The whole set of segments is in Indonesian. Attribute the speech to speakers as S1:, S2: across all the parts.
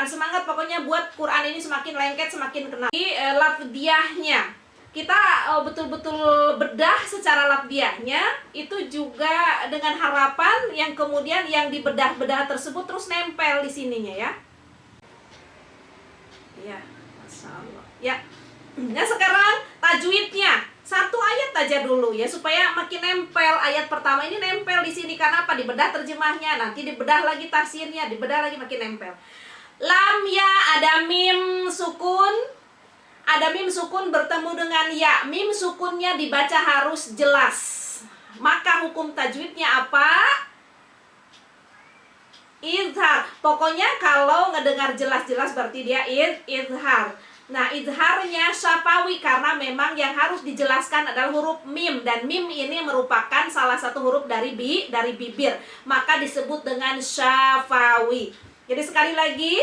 S1: doakan semangat pokoknya buat Quran ini semakin lengket, semakin kenal. Lafdiyahnya kita betul-betul bedah secara lafdiyahnya, itu juga dengan harapan yang kemudian yang dibedah-bedah tersebut terus nempel di sininya ya. Ya, Masya Allah. Ya. Nah sekarang tajwidnya satu ayat aja dulu ya, supaya makin nempel. Ayat pertama ini nempel di sini karena apa? Dibedah terjemahnya, nanti dibedah lagi tafsirnya, dibedah lagi, makin nempel. Lam ya, ada mim sukun. Ada mim sukun bertemu dengan ya. Mim sukunnya dibaca harus jelas. Maka hukum tajwidnya apa? Izhar. Pokoknya kalau ngedengar jelas-jelas berarti dia izhar. Nah, izharnya syafawi karena memang yang harus dijelaskan adalah huruf mim, dan mim ini merupakan salah satu huruf dari bibir. Maka disebut dengan syafawi. Jadi sekali lagi,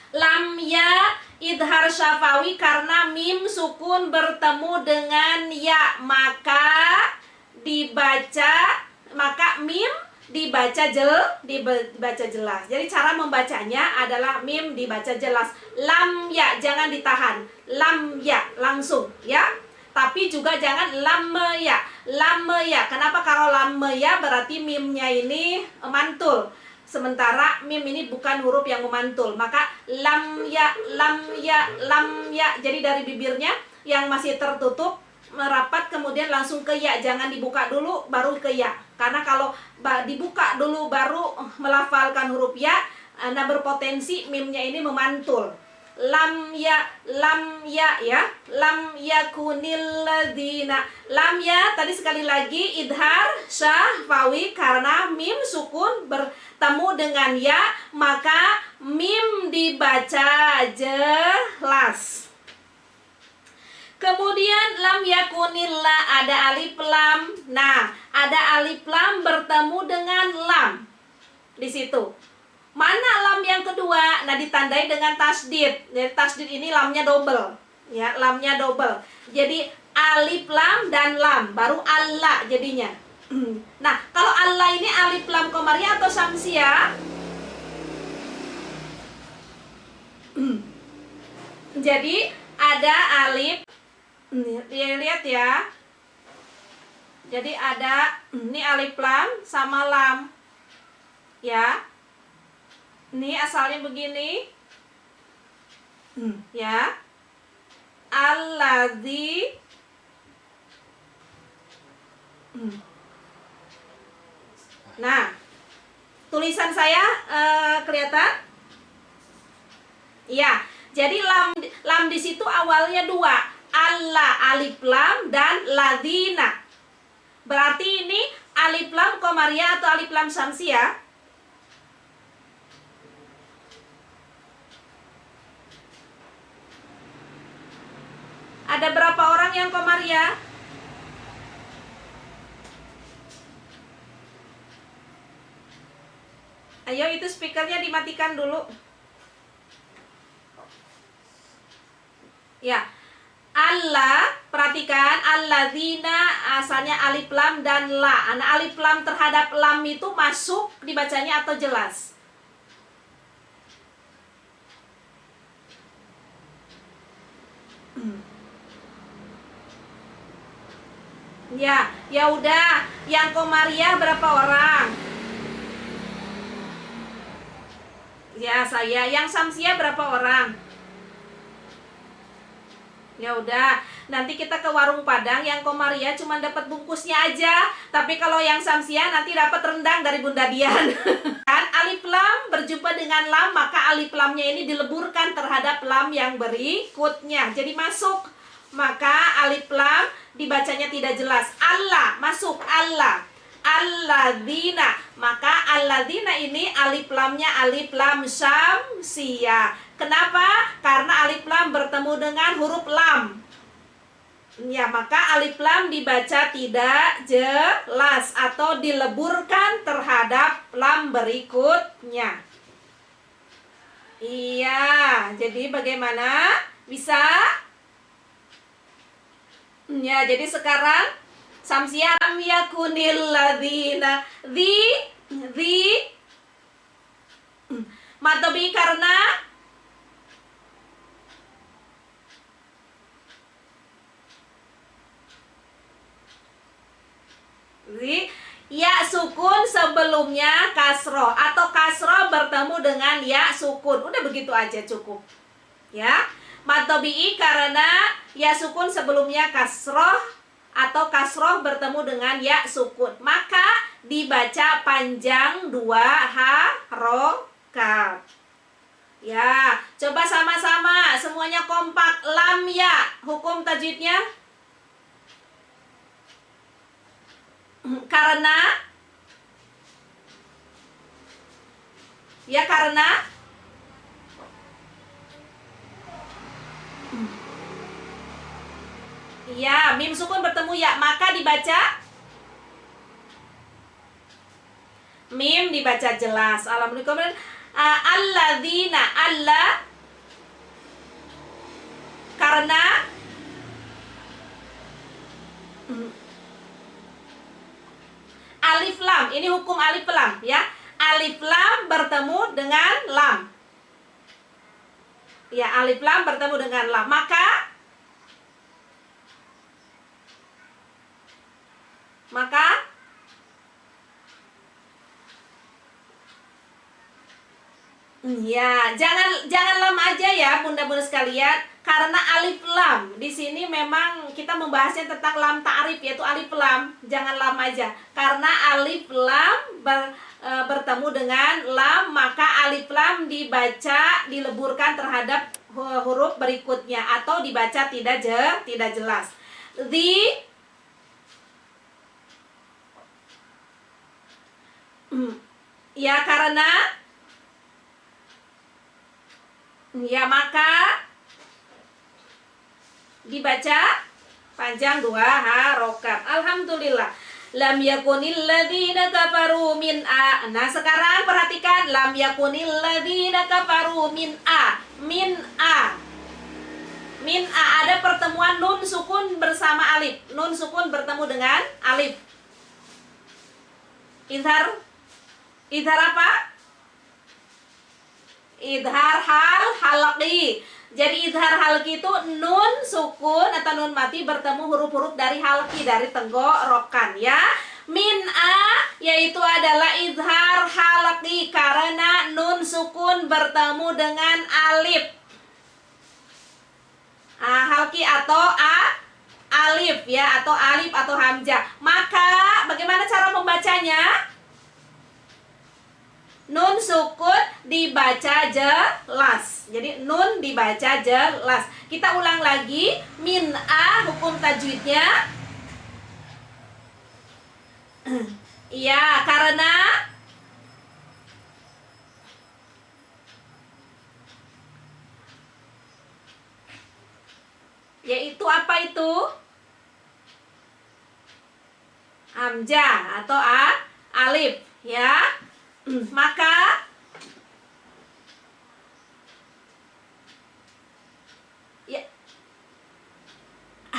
S1: lam ya idhar syafawi karena mim sukun bertemu dengan ya, maka mim dibaca jelas. Jadi cara membacanya adalah mim dibaca jelas. Lam ya jangan ditahan. Lam ya langsung ya. Tapi juga jangan lam ya. Lam ya. Kenapa? Kalau lam ya berarti mimnya ini mantul. Sementara mim ini bukan huruf yang memantul. Maka lam ya, lam ya, lam ya. Jadi dari bibirnya yang masih tertutup merapat kemudian langsung ke ya. Jangan dibuka dulu baru ke ya. Karena kalau dibuka dulu baru melafalkan huruf ya, Anda berpotensi mimnya ini memantul. Lam ya ya. Lam yakunil ladzina. Lam ya tadi sekali lagi idhar syafawi karena mim sukun bertemu dengan ya, maka mim dibaca jelas. Kemudian lam yakunillah, ada alif lam. Nah, ada alif lam bertemu dengan lam di situ. Mana lam yang kedua? Nah, ditandai dengan tasdid. Jadi tasdid ini lamnya double. Ya, lamnya double. Jadi alif lam dan lam, baru Allah jadinya. Nah, kalau Allah ini alif lam qamariyah atau syamsiyah? Jadi ada alif, lihat ya. Jadi ada ini alif lam sama lam. Ya. Ini asalnya begini. Ya. Allazi. Nah, tulisan saya kelihatan? Ya. Jadi lam di situ awalnya dua. Allah alif lam dan ladzina. Berarti ini alif lam qamariyah atau alif lam syamsiyah? Ada berapa orang yang qamariyah? Ayo, itu speakernya dimatikan dulu. Ya. Allah, perhatikan, alladzina asalnya alif lam dan la. Nah, alif lam terhadap lam itu masuk dibacanya atau jelas? Ya udah. Yang qamariyah berapa orang? Ya, saya. Yang syamsiyah berapa orang? Ya udah, nanti kita ke warung Padang, yang qamariyah cuma dapat bungkusnya aja. Tapi kalau yang syamsiyah nanti dapat rendang dari Bunda Dian. Kan alif lam berjumpa dengan lam, maka alif lamnya ini dileburkan terhadap lam yang berikutnya. Jadi masuk. Maka alif lam dibacanya tidak jelas. Allah masuk, Allah. Alladzina, maka alladzina ini alif lamnya alif lam syamsiyah. Kenapa? Karena alif lam bertemu dengan huruf lam. Ya, maka alif lam dibaca tidak jelas atau dileburkan terhadap lam berikutnya. Iya, jadi bagaimana? Bisa? Ya, jadi sekarang samsiyah lam yakunil ladzina. Matobi karena ya sukun sebelumnya kasroh atau kasroh bertemu dengan ya sukun. Udah begitu aja cukup. Ya. Matobi karena ya sukun sebelumnya kasroh atau kasroh bertemu dengan ya sukun. Maka dibaca panjang 2 harokat. Ya, coba sama-sama semuanya kompak. Lam ya, hukum tajwidnya karena ya karena ya mim sukun bertemu ya, maka dibaca mim dibaca jelas. Alhamdulillah. Alladzina Allah karena alif lam, ini hukum alif lam ya. Alif lam bertemu dengan lam. Ya, alif lam bertemu dengan lam. Maka ya, jangan lam aja ya bunda-bunda sekalian, karena alif lam di sini memang kita membahasnya tentang lam ta'rif, yaitu alif lam. Jangan lam aja, karena alif lam bertemu dengan lam, maka alif lam dibaca dileburkan terhadap huruf berikutnya atau dibaca tidak jelas. Ya karena ya maka dibaca panjang 2 harokat. Alhamdulillah. Lam yakunil ladzina kafaru min a. Nah, sekarang perhatikan lam yakunil ladzina kafaru min a. Min a. Min a, ada pertemuan nun sukun bersama alif. Nun sukun bertemu dengan alif. Idhar apa? Idhar halqi. Jadi idhar halqi itu nun sukun atau nun mati bertemu huruf-huruf dari halqi, dari tenggorokan ya. Min a yaitu adalah idhar halqi karena nun sukun bertemu dengan alif. Halqi atau alif ya, atau alif atau hamzah. Maka bagaimana cara membacanya? Nun sukun dibaca jelas. Jadi nun dibaca jelas. Kita ulang lagi. Min a hukum tajwidnya. Iya, karena yaitu apa itu? Hamzah atau alif ya. Maka ya,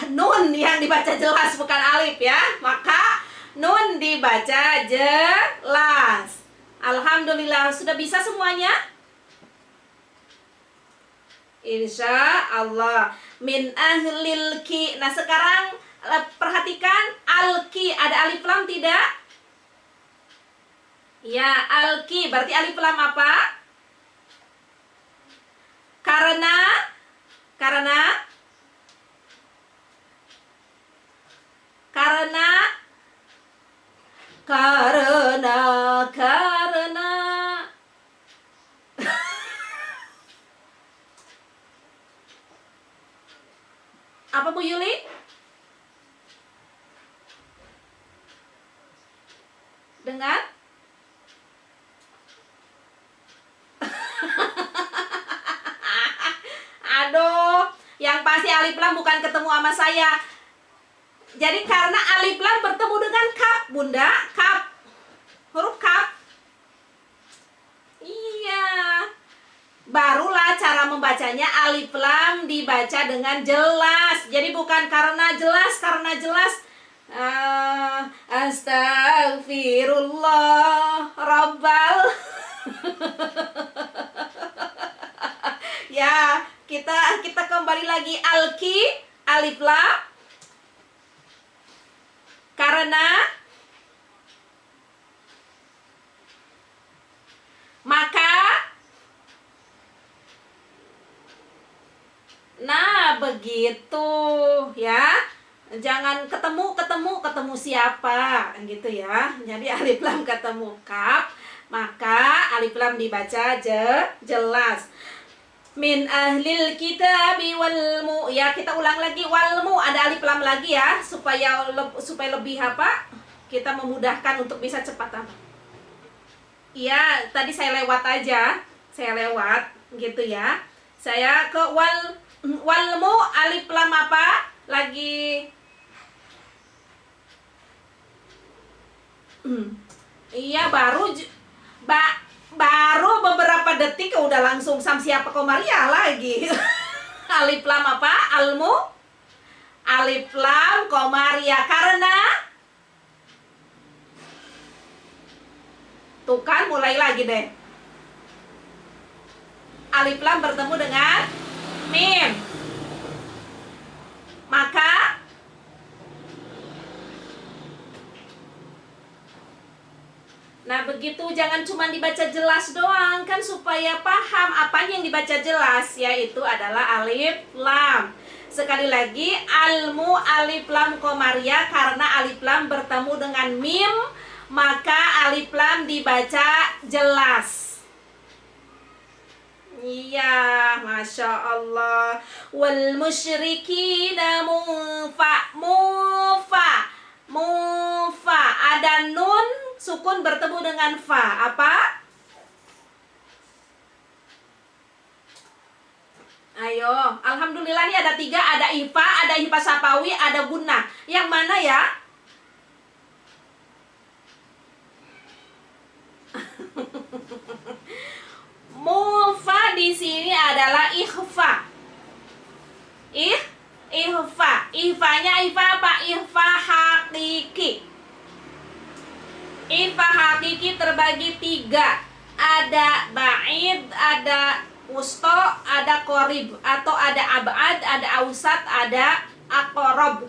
S1: nun yang dibaca jelas bukan alif ya. Maka nun dibaca jelas. Alhamdulillah, sudah bisa semuanya? Insya Allah. Min ahlil ki. Nah sekarang perhatikan al-ki, ada alif lam tidak? Ya, al-ki berarti alif lam apa? Karena apa Bu Yuli? Dengar? Aduh, yang pasti alif lam bukan ketemu sama saya. Jadi karena alif lam bertemu dengan kaf, Bunda, kaf. Huruf kaf. Iya. Barulah cara membacanya alif lam dibaca dengan jelas. Jadi bukan karena jelas. Astagfirullah Rabbal kembali lagi alki, alif lam. Karena, maka. Nah, begitu ya. Jangan ketemu siapa gitu ya. Jadi alif lam ketemu kaf, maka alif lam dibaca jelas. Min ahlil kitabi wal mu, ya kita ulang lagi, wal mu ada alif lam lagi ya, supaya lebih apa? Kita memudahkan untuk bisa cepat apa? Iya, tadi saya lewat aja. Saya lewat gitu ya. Saya ke wal mu alif lam apa? Lagi iya, baru beberapa detik udah langsung sam siapa Komaria lagi. Alif lam apa? Almu. Alif lam Komaria. Karena tuh kan mulai lagi deh. Alif lam bertemu dengan mim. Maka nah begitu, jangan cuma dibaca jelas doang kan, supaya paham apa yang dibaca jelas, yaitu adalah alif lam. Sekali lagi, almu alif lam Komaria, karena alif lam bertemu dengan mim, maka alif lam dibaca jelas. Iya, Masya Allah. Wal musyrikina mufa, ada nun sukun bertemu dengan fa, apa? Ayo, alhamdulillah nih ada 3, ada ihfa sapawi, ada gunnah. Yang mana ya? Mufa di sini adalah ikhfa. Ihfanya ihfa apa? Ihfa hakiki. Ihfa hakiki terbagi 3. Ada ba'id, ada wusto, ada qorib, atau ada ab'ad, ada ausat, ada aqrab.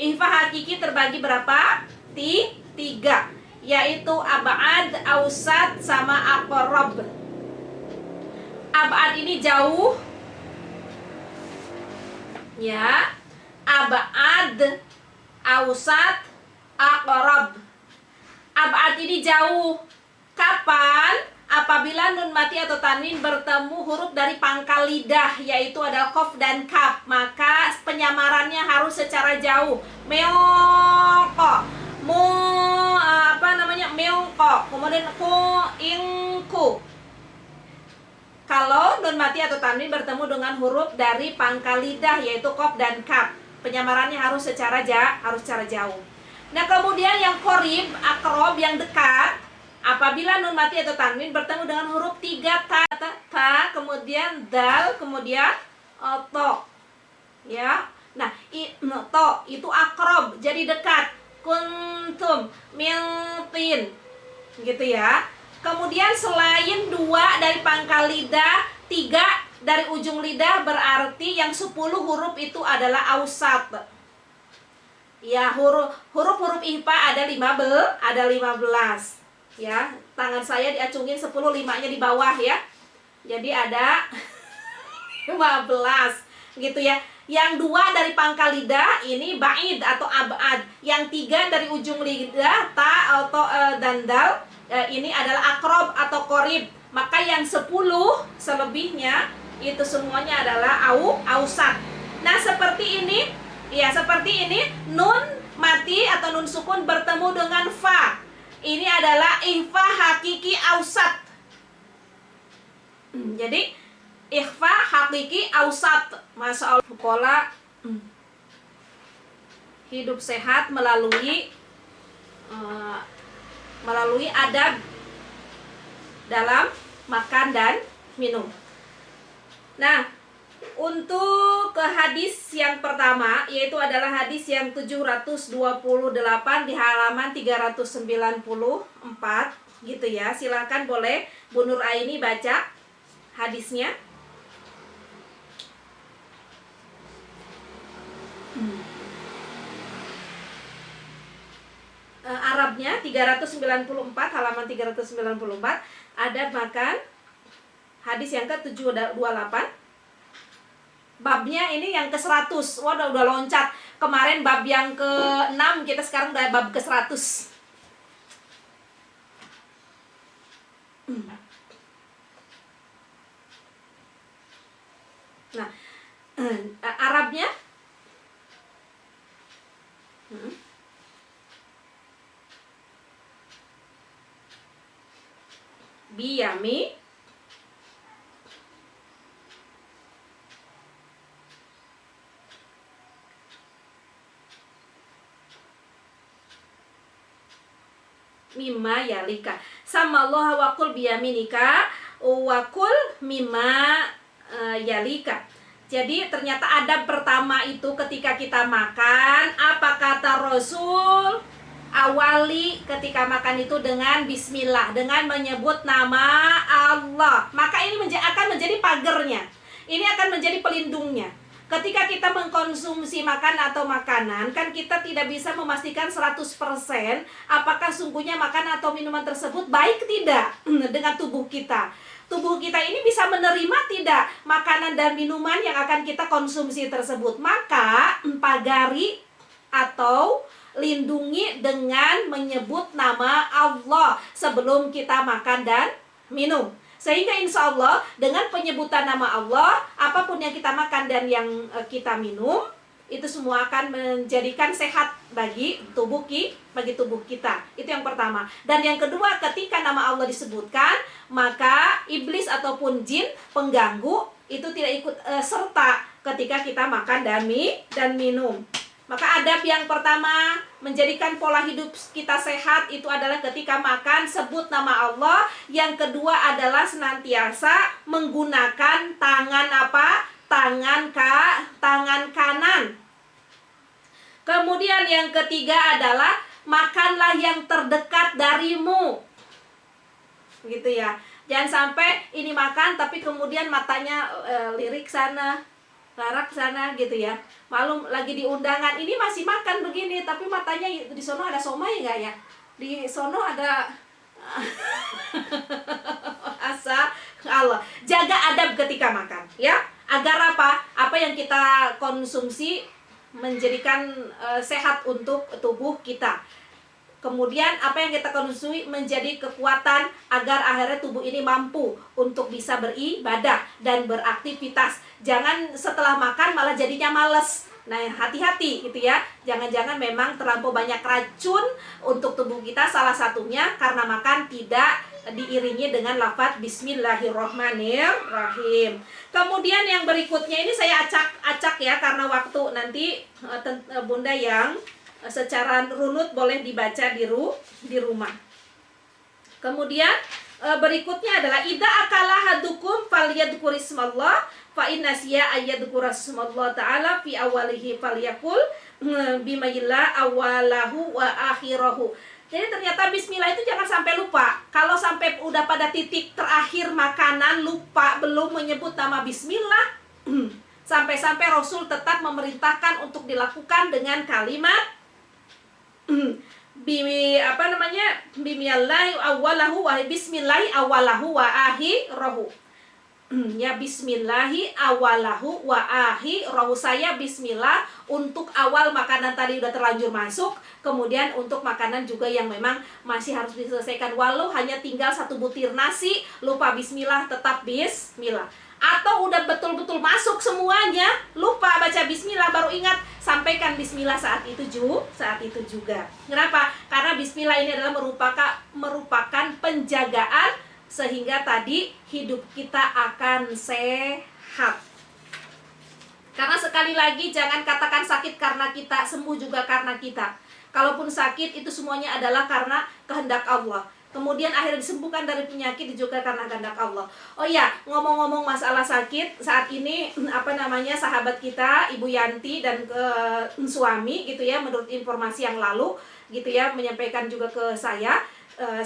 S1: Ihfa hakiki terbagi berapa? 3, yaitu ab'ad, ausat, sama aqrab. Ab'ad ini jauh ya, ab'ad, ausat, aqrab. Ab'ad ini jauh. Kapan? Apabila nun mati atau tanwin bertemu huruf dari pangkal lidah, yaitu adalah qaf dan kaf, maka penyamarannya harus secara jauh. Meongko, meongko, kemudian ingku. Kalau nun mati atau tanwin bertemu dengan huruf dari pangkal lidah, yaitu qaf dan kaf, penyamarannya harus secara jauh. Nah, kemudian yang qorib, aqrab, yang dekat, apabila nun mati atau tanwin bertemu dengan huruf 3, ta, kemudian dal, kemudian to. Ya. Nah, to itu aqrab, jadi dekat. Kuntum, miltin. Gitu ya. Kemudian selain 2 dari pangkal lidah, 3 dari ujung lidah, berarti yang 10 huruf itu adalah ausat. Ya, huruf ihfa ada 15. Ya, tangan saya diacungin 10, 5-nya di bawah ya. Jadi ada 15 gitu ya. Yang 2 dari pangkal lidah ini ba'id atau ab'ad. Yang 3 dari ujung lidah, ta atau dan dal, ini adalah aqrab atau qorib. Maka yang 10 selebihnya itu semuanya adalah ausat. Nah, seperti ini ya, seperti ini nun mati atau nun sukun bertemu dengan fa. Ini adalah ihfa hakiki ausat. Jadi ikhfa hakiki ausat. Masya Allah. Pola hidup sehat melalui adab dalam makan dan minum. Nah, untuk ke hadis yang pertama, yaitu adalah hadis yang 728 di halaman 394 gitu ya. Silakan boleh Bu Nur Aini baca hadisnya. Arabnya 394, halaman 394 ada makan hadis yang ke-728. Babnya ini yang ke-100. Wah, udah loncat. Kemarin bab yang ke-6, kita sekarang udah bab ke-100. Nah, Arabnya biyami mimma yalika. Sama Allah wakul biyaminika wakul mimma yalika. Jadi ternyata adab pertama itu ketika kita makan, apa kata Rasul? Awali ketika makan itu dengan bismillah, dengan menyebut nama Allah. Maka ini akan menjadi pagernya. Ini akan menjadi pelindungnya. Ketika kita mengkonsumsi makan atau makanan, kan kita tidak bisa memastikan 100% apakah sungguhnya makan atau minuman tersebut baik tidak dengan tubuh kita. Tubuh kita ini bisa menerima tidak makanan dan minuman yang akan kita konsumsi tersebut. Maka pagari atau lindungi dengan menyebut nama Allah sebelum kita makan dan minum. Sehingga insya Allah dengan penyebutan nama Allah, apapun yang kita makan dan yang kita minum, itu semua akan menjadikan sehat bagi tubuh kita. Itu yang pertama. Dan yang kedua, ketika nama Allah disebutkan, maka iblis ataupun jin pengganggu itu tidak ikut serta ketika kita makan dan minum. Maka adab yang pertama menjadikan pola hidup kita sehat itu adalah ketika makan sebut nama Allah. Yang kedua adalah senantiasa menggunakan tangan apa? Tangan kanan. Kemudian yang ketiga adalah makanlah yang terdekat darimu. Gitu ya. Jangan sampai ini makan tapi kemudian matanya lirik sana, larak sana gitu ya. Malum lagi di undangan, ini masih makan begini tapi matanya di sono ada somai enggak ya? Di sono ada asa Allah. Jaga adab ketika makan ya. Agar apa? Apa yang kita konsumsi menjadikan sehat untuk tubuh kita. Kemudian apa yang kita konsumsi menjadi kekuatan agar akhirnya tubuh ini mampu untuk bisa beribadah dan beraktivitas. Jangan setelah makan malah jadinya males. Nah, hati-hati gitu ya. Jangan-jangan memang terlampau banyak racun untuk tubuh kita. Salah satunya karena makan tidak diiringi dengan lafaz Bismillahirrahmanirrahim. Kemudian yang berikutnya ini saya acak ya karena waktu, nanti Bunda yang secara runut boleh dibaca di rumah. Kemudian berikutnya adalah idza akala hadukum falyadhkur ismallah fa innasiya ayyadhkur ismallah ta'ala fi awalihi falyakul bimayillah awalahu wa akhirahu. Jadi ternyata bismillah itu jangan sampai lupa. Kalau sampai udah pada titik terakhir makanan lupa belum menyebut nama bismillah, sampai-sampai Rasul tetap memerintahkan untuk dilakukan dengan kalimat Bismillahi awalahu wa bismillahi awalahu wa akhirahu. Ya bismillahi awalahu wa akhirahu. Saya bismillah untuk awal makanan tadi udah terlanjur masuk, kemudian untuk makanan juga yang memang masih harus diselesaikan, walau hanya tinggal 1 butir nasi, lupa bismillah tetap bismillah. Atau udah betul-betul masuk semuanya, lupa baca bismillah, baru ingat, sampaikan bismillah saat itu juga. Kenapa? Karena bismillah ini adalah merupakan penjagaan sehingga tadi hidup kita akan sehat. Karena sekali lagi jangan katakan sakit karena kita, sembuh juga karena kita. Kalaupun sakit itu semuanya adalah karena kehendak Allah. Kemudian akhirnya disembuhkan dari penyakit juga karena kehendak Allah. Oh iya, ngomong-ngomong masalah sakit, saat ini sahabat kita Ibu Yanti dan suami gitu ya, menurut informasi yang lalu gitu ya, menyampaikan juga ke saya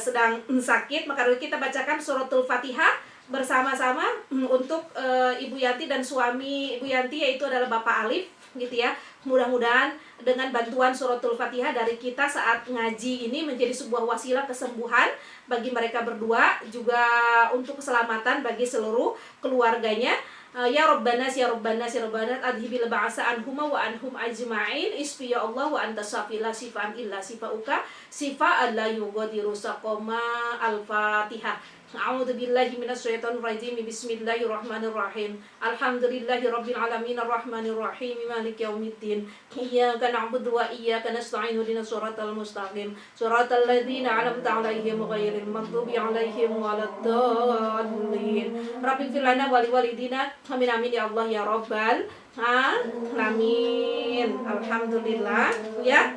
S1: sedang sakit. Maka kita bacakan suratul Fatihah bersama-sama untuk Ibu Yanti dan suami Ibu Yanti, yaitu adalah Bapak Alif gitu ya. Mudah-mudahan dengan bantuan suratul Fatihah dari kita saat ngaji ini menjadi sebuah wasilah kesembuhan bagi mereka berdua, juga untuk keselamatan bagi seluruh keluarganya. Ya Rabbanas ya Rabbanas ya Rabbanas adhibil ba'asa anhuma wa anhum ajma'in isfi ya Allah wa anta safila sifan illa sifauka sifa'an la yughadiru saqama. Al-Fatihah. A'udzu billahi minasyaitonir rajim. Bismillahirrahmanirrahim. Alhamdulillahi rabbil alamin arrahmanir rahim maliki yaumiddin. Iyyaka na'budu wa iyyaka nasta'in ihdinas siratal mustaqim. Siratal ladzina an'amta 'alaihim ghairil maghdubi 'alaihim waladdallin. Rabbighfir lana wa liwalidina. Amin amin ya Allah ya rabbal alamin. Alhamdulillah ya.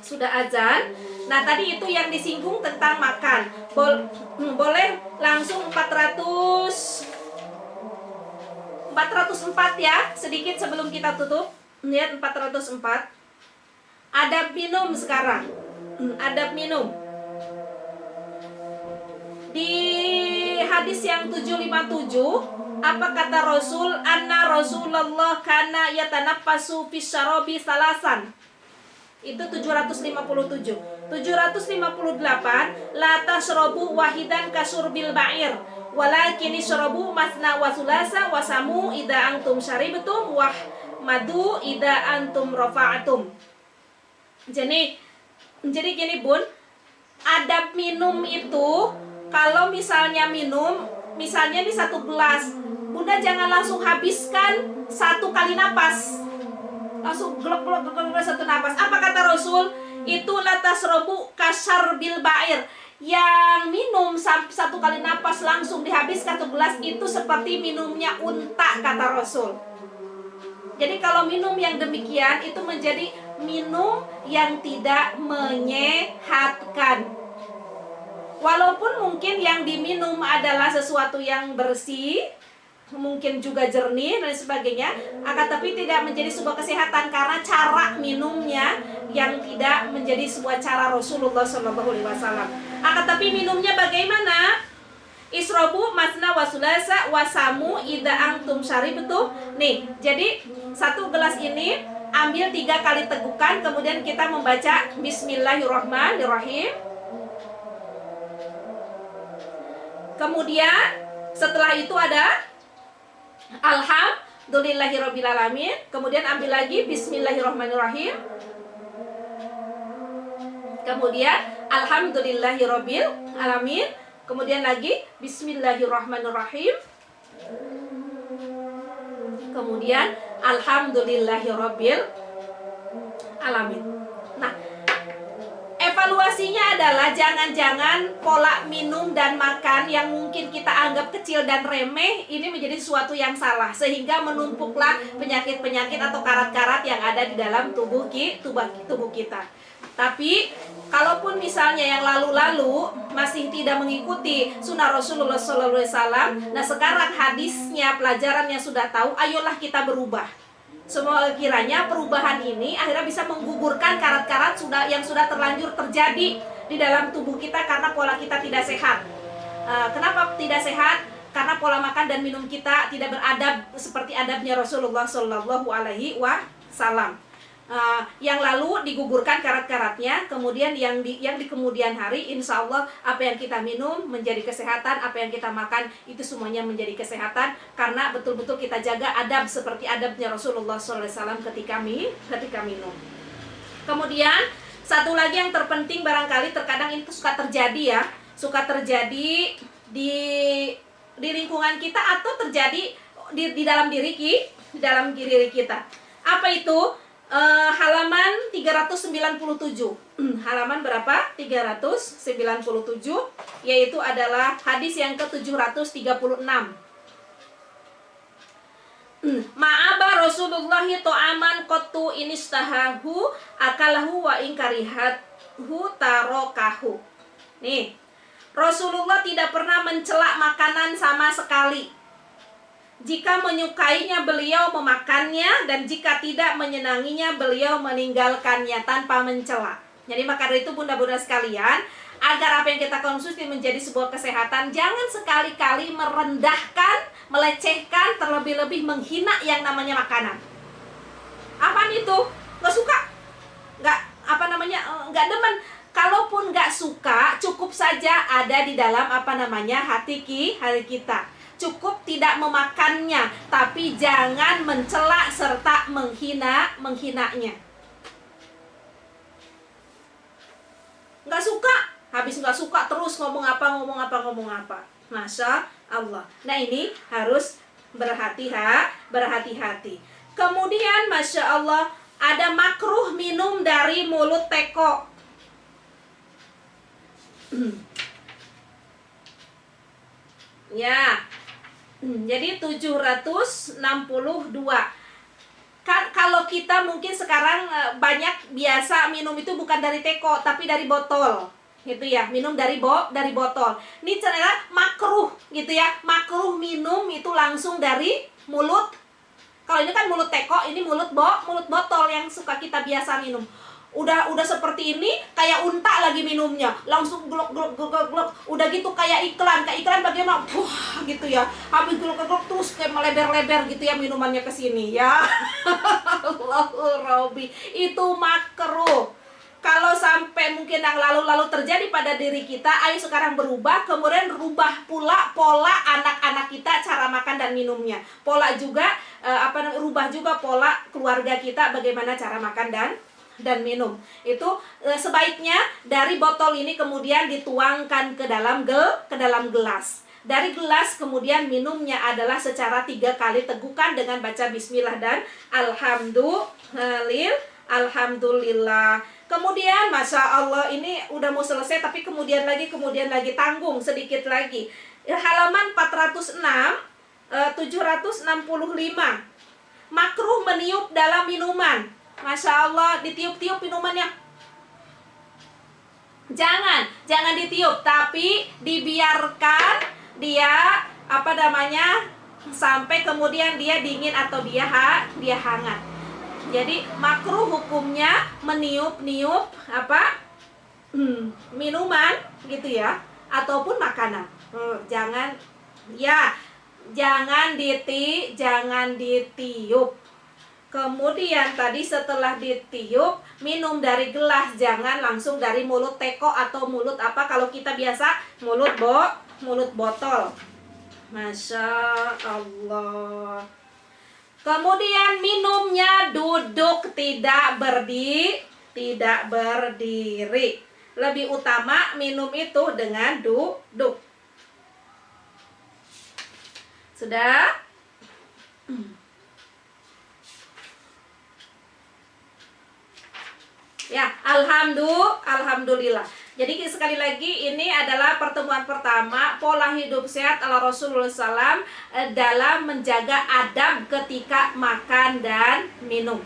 S1: Sudah azan. Nah, tadi itu yang disinggung tentang makan. Boleh langsung 404 ya, sedikit sebelum kita tutup. Lihat 404. Adab minum sekarang. Adab minum. Di hadis yang 757, apa kata Rasul? Anna Rasulullah kana yatanaffasu fis syarabi salasan. Itu 757. 758, la tasrobu wahidan kasurbil ba'ir walakin isrobu masna wa sulasa wa samu ida antum syaribtum wah madu ida antum rafa'atum. Jadi gini Bun, adab minum itu kalau misalnya minum, misalnya di satu gelas, Bunda jangan langsung habiskan satu kali napas, langsung glok satu napas. Apa kata Rasul? Itu latas robu kasar bil bair. Yang minum satu kali napas langsung dihabiskan satu gelas itu seperti minumnya unta, kata Rasul. Jadi kalau minum yang demikian itu menjadi minum yang tidak menyehatkan. Walaupun mungkin yang diminum adalah sesuatu yang bersih, mungkin juga jernih dan sebagainya, akan tapi tidak menjadi sebuah kesehatan karena cara minumnya yang tidak menjadi sebuah cara Rasulullah SAW. Akan tapi minumnya bagaimana? Isrobu masna wasulasa wasamu ida angtum syaribtum. Nih, jadi satu gelas ini ambil 3 kali tegukan, kemudian kita membaca Bismillahirrahmanirrahim. Kemudian setelah itu ada Alhamdulillahirrabbilalamin. Kemudian ambil lagi Bismillahirrahmanirrahim. Kemudian Alhamdulillahirrabbilalamin. Kemudian lagi Bismillahirrahmanirrahim. Kemudian Alhamdulillahirrabbilalamin. Nah, evaluasinya adalah jangan-jangan pola minum dan makan yang mungkin kita anggap kecil dan remeh ini menjadi sesuatu yang salah, sehingga menumpuklah penyakit-penyakit atau karat-karat yang ada di dalam tubuh kita. Tapi kalaupun misalnya yang lalu-lalu masih tidak mengikuti sunnah Rasulullah SAW, nah sekarang hadisnya, pelajarannya sudah tahu, ayolah kita berubah. Semua kiranya perubahan ini akhirnya bisa menggugurkan karat-karat yang sudah terlanjur terjadi di dalam tubuh kita karena pola kita tidak sehat. Kenapa tidak sehat? Karena pola makan dan minum kita tidak beradab seperti adabnya Rasulullah SAW. Yang lalu digugurkan karat-karatnya, kemudian yang di kemudian hari insya Allah apa yang kita minum menjadi kesehatan, apa yang kita makan itu semuanya menjadi kesehatan karena betul-betul kita jaga adab seperti adabnya Rasulullah SAW ketika minum. Kemudian satu lagi yang terpenting, barangkali terkadang itu suka terjadi di lingkungan kita atau terjadi di dalam diri kita. Apa itu? Halaman 397. Halaman berapa? 397, yaitu adalah hadis yang ke-736. Ma'aba Rasulullah to'aman qattu inistahahu akalahu wa inkarihathu tarokahu. Nih, Rasulullah tidak pernah mencela makanan sama sekali. Jika menyukainya beliau memakannya, dan jika tidak menyenanginya beliau meninggalkannya tanpa mencela. Jadi maka dari itu bunda-bunda sekalian, agar apa yang kita konsumsi menjadi sebuah kesehatan, jangan sekali-kali merendahkan, melecehkan, terlebih-lebih menghina yang namanya makanan. Apaan itu? Nggak suka? Nggak demen. Kalaupun nggak suka, cukup saja ada di dalam hati kita. Cukup tidak memakannya, tapi jangan mencela serta menghinanya. Nggak suka, habis nggak suka terus ngomong apa. Masya Allah. Nah, ini harus berhati-hati. Kemudian Masya Allah, ada makruh minum dari mulut teko. Ya. Jadi 762. Kalau kita mungkin sekarang banyak biasa minum itu bukan dari teko tapi dari botol. Gitu ya, minum dari botol. Ini ternyata makruh gitu ya. Makruh minum itu langsung dari mulut. Kalau ini kan mulut teko, ini mulut botol yang suka kita biasa minum. Udah seperti ini kayak unta lagi minumnya, langsung glok. Udah gitu kayak iklan bagaimana? Wah, gitu ya. Habis glok terus kayak melebar-lebar gitu ya minumannya ke sini ya. Allahul Robbi. Itu makruh. Kalau sampai mungkin yang lalu-lalu terjadi pada diri kita, ayo sekarang berubah, kemudian rubah pula pola anak-anak kita cara makan dan minumnya. Pola juga rubah juga pola keluarga kita bagaimana cara makan dan minum. Itu sebaiknya dari botol ini kemudian dituangkan ke dalam gelas. Dari gelas kemudian minumnya adalah secara 3 kali tegukan dengan baca bismillah dan alhamdulillah. Kemudian Masya Allah, ini udah mau selesai tapi kemudian lagi tanggung sedikit lagi. Halaman 406 765. Makruh meniup dalam minuman. Masya Allah, ditiup-tiup minumannya. Jangan ditiup, tapi dibiarkan dia sampai kemudian dia dingin atau dia hangat. Jadi makruh hukumnya meniup-niup minuman gitu ya, ataupun makanan. Jangan ditiup. Kemudian tadi setelah ditiup, minum dari gelas, jangan langsung dari mulut teko atau mulut kalau kita biasa mulut botol. Masya Allah. Kemudian minumnya duduk, tidak berdiri. Lebih utama minum itu dengan duduk. Sudah? Ya, alhamdulillah. Jadi sekali lagi ini adalah pertemuan pertama pola hidup sehat ala Rasulullah SAW dalam menjaga adab ketika makan dan minum.